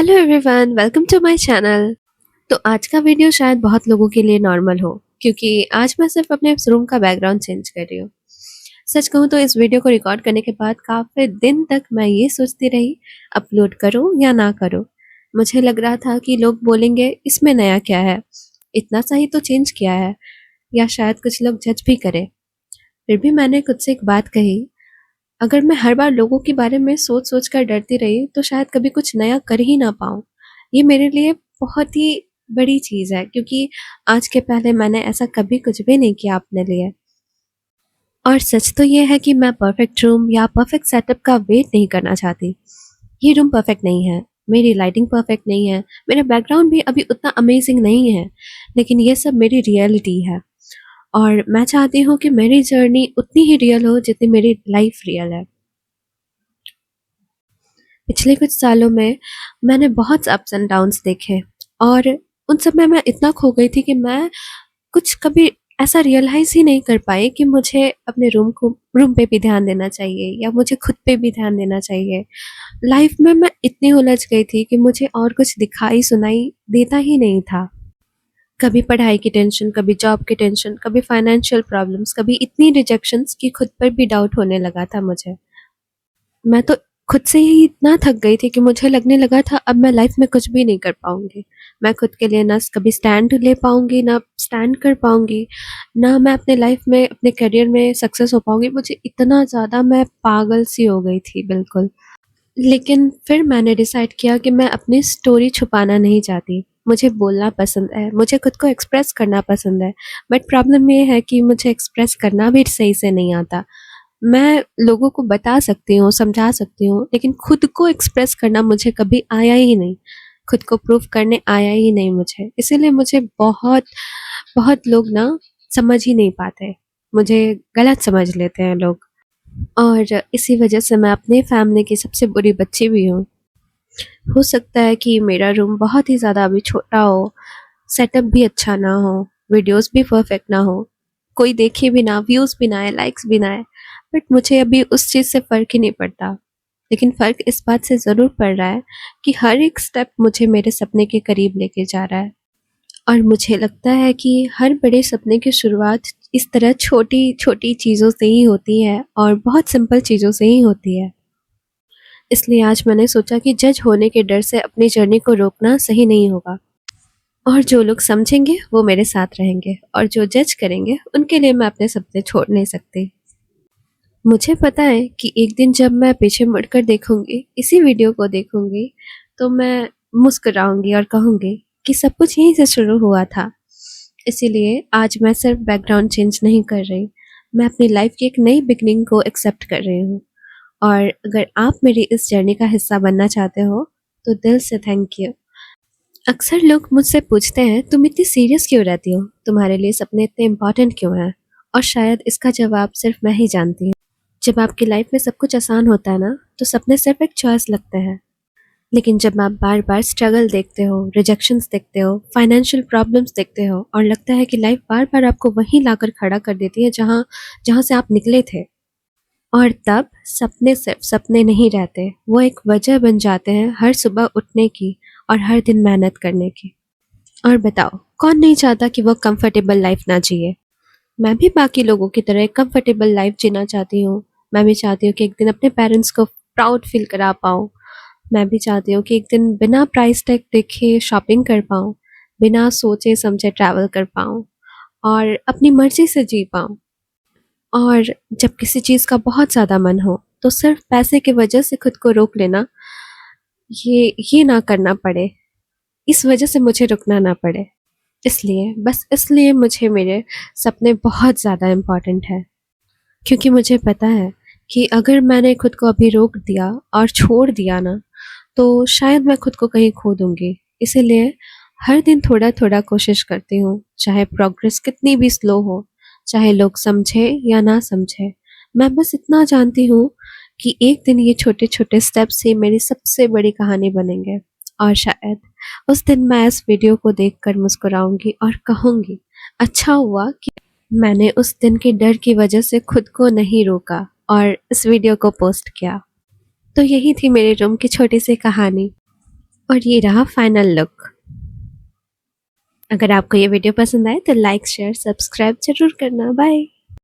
Hello everyone, welcome to my channel. तो आज का वीडियो शायद बहुत लोगों के लिए नॉर्मल हो, क्योंकि आज मैं सिर्फ अपने रूम का बैकग्राउंड चेंज कर रही हूँ। सच कहूँ तो इस वीडियो को रिकॉर्ड करने के बाद काफ़ी दिन तक मैं ये सोचती रही, अपलोड करूँ या ना करूँ। मुझे लग रहा था कि लोग बोलेंगे इसमें नया क्या है, इतना सा ही तो चेंज किया है, या शायद कुछ लोग जज भी करें। फिर भी मैंने खुद से एक बात कही, अगर मैं हर बार लोगों के बारे में सोच सोच कर डरती रही तो शायद कभी कुछ नया कर ही ना पाऊँ। ये मेरे लिए बहुत ही बड़ी चीज़ है, क्योंकि आज के पहले मैंने ऐसा कभी कुछ भी नहीं किया अपने लिए। और सच तो ये है कि मैं परफेक्ट रूम या परफेक्ट सेटअप का वेट नहीं करना चाहती। ये रूम परफेक्ट नहीं है, मेरी लाइटिंग परफेक्ट नहीं है, मेरा बैकग्राउंड भी अभी उतना अमेजिंग नहीं है, लेकिन ये सब मेरी रियलिटी है। और मैं चाहती हूँ कि मेरी जर्नी उतनी ही रियल हो जितनी मेरी लाइफ रियल है। पिछले कुछ सालों में मैंने बहुत अप्स एंड डाउन्स देखे, और उन सब में मैं इतना खो गई थी कि मैं कुछ कभी ऐसा रियलाइज़ ही नहीं कर पाई कि मुझे अपने रूम पे भी ध्यान देना चाहिए या मुझे खुद पे भी ध्यान देना चाहिए। लाइफ में मैं इतनी उलझ गई थी कि मुझे और कुछ दिखाई सुनाई देता ही नहीं था। कभी पढ़ाई की टेंशन, कभी जॉब की टेंशन, कभी फाइनेंशियल प्रॉब्लम्स, कभी इतनी रिजेक्शंस कि खुद पर भी डाउट होने लगा था मुझे। मैं तो खुद से ही इतना थक गई थी कि मुझे लगने लगा था अब मैं लाइफ में कुछ भी नहीं कर पाऊंगी। मैं खुद के लिए ना कभी स्टैंड ले पाऊंगी, ना स्टैंड कर पाऊंगी, ना मैं अपने लाइफ में अपने करियर में सक्सेस हो पाऊंगी। मुझे इतना ज़्यादा, मैं पागल सी हो गई थी बिल्कुल। लेकिन फिर मैंने डिसाइड किया कि मैं अपनी स्टोरी छुपाना नहीं चाहती। मुझे बोलना पसंद है, मुझे खुद को एक्सप्रेस करना पसंद है। बट प्रॉब्लम ये है कि मुझे एक्सप्रेस करना भी सही से नहीं आता। मैं लोगों को बता सकती हूँ, समझा सकती हूँ, लेकिन खुद को एक्सप्रेस करना मुझे कभी आया ही नहीं। खुद को प्रूव करने आया ही नहीं मुझे। इसीलिए मुझे बहुत बहुत लोग ना समझ ही नहीं पाते। मुझे गलत समझ लेते हैं लोग, और इसी वजह से मैं अपने फैमिली की सबसे बुरी बच्ची भी हूँ। हो सकता है कि मेरा रूम बहुत ही ज़्यादा अभी छोटा हो, सेटअप भी अच्छा ना हो, वीडियोस भी परफेक्ट ना हो, कोई देखे भी ना, व्यूज़ भी ना आए, लाइक्स भी ना आए, बट मुझे अभी उस चीज़ से फ़र्क ही नहीं पड़ता। लेकिन फ़र्क इस बात से ज़रूर पड़ रहा है कि हर एक स्टेप मुझे मेरे सपने के करीब लेके जा रहा है। और मुझे लगता है कि हर बड़े सपने की शुरुआत इस तरह छोटी-छोटी चीज़ों से ही होती है, और बहुत सिंपल चीज़ों से ही होती है। इसलिए आज मैंने सोचा कि जज होने के डर से अपनी जर्नी को रोकना सही नहीं होगा। और जो लोग समझेंगे वो मेरे साथ रहेंगे, और जो जज करेंगे उनके लिए मैं अपने सपने छोड़ नहीं सकती। मुझे पता है कि एक दिन जब मैं पीछे मुड़कर देखूंगी, इसी वीडियो को देखूंगी, तो मैं मुस्कुराऊंगी और कहूंगी कि सब कुछ यहीं से शुरू हुआ था। इसीलिए आज मैं सिर्फ बैकग्राउंड चेंज नहीं कर रही, मैं अपनी लाइफ की एक नई बिगनिंग को एक्सेप्ट कर रही हूँ। और अगर आप मेरी इस जर्नी का हिस्सा बनना चाहते हो तो दिल से थैंक यू। अक्सर लोग मुझसे पूछते हैं, तुम इतनी सीरियस क्यों रहती हो, तुम्हारे लिए सपने इतने इम्पोर्टेंट क्यों हैं? और शायद इसका जवाब सिर्फ मैं ही जानती हूँ। जब आपकी लाइफ में सब कुछ आसान होता है ना, तो सपने सिर्फ एक चॉइस लगते हैं। लेकिन जब आप बार बार स्ट्रगल देखते हो, रिजेक्शंस देखते हो, फाइनेंशियल प्रॉब्लम्स देखते हो, और लगता है कि लाइफ बार बार आपको वहीं लाकर खड़ा कर देती है जहाँ जहाँ से आप निकले थे, और तब सपने सिर्फ सपने नहीं रहते, वो एक वजह बन जाते हैं हर सुबह उठने की और हर दिन मेहनत करने की। और बताओ, कौन नहीं चाहता कि वो कंफर्टेबल लाइफ ना जिए? मैं भी बाकी लोगों की तरह एक कंफर्टेबल लाइफ जीना चाहती हूँ। मैं भी चाहती हूँ कि एक दिन अपने पेरेंट्स को प्राउड फील करा पाऊँ। मैं भी चाहती हूँ कि एक दिन बिना प्राइस टैग देखे शॉपिंग कर पाऊँ, बिना सोचे समझे ट्रैवल कर पाऊँ, और अपनी मर्जी से जी पाऊँ। और जब किसी चीज़ का बहुत ज़्यादा मन हो, तो सिर्फ पैसे की वजह से खुद को रोक लेना, ये ना करना पड़े, इस वजह से मुझे रुकना ना पड़े। इसलिए, बस इसलिए मुझे मेरे सपने बहुत ज़्यादा इम्पोर्टेंट है, क्योंकि मुझे पता है कि अगर मैंने खुद को अभी रोक दिया और छोड़ दिया ना, तो शायद मैं खुद को कहीं खो दूँगी। इसीलिए हर दिन थोड़ा-थोड़ा कोशिश करती हूँ, चाहे प्रोग्रेस कितनी भी स्लो हो, चाहे लोग समझें या ना समझें। मैं बस इतना जानती हूँ कि एक दिन ये छोटे-छोटे स्टेप्स ही मेरी सबसे बड़ी कहानी बनेंगे, और शायद उस दिन मैं इस वीडियो को देखकर मुस्कुराऊँगी और कहूँगी, अच्छा हुआ कि मैंने उस दिन के डर की वजह से खुद को नहीं रोका और इस वीडियो को पोस्ट किया। तो यही थी मेरे रूम की छोटी सी कहानी। और ये रहा फाइनल लुक। अगर आपको ये वीडियो पसंद आए तो लाइक शेयर सब्सक्राइब जरूर करना। बाय।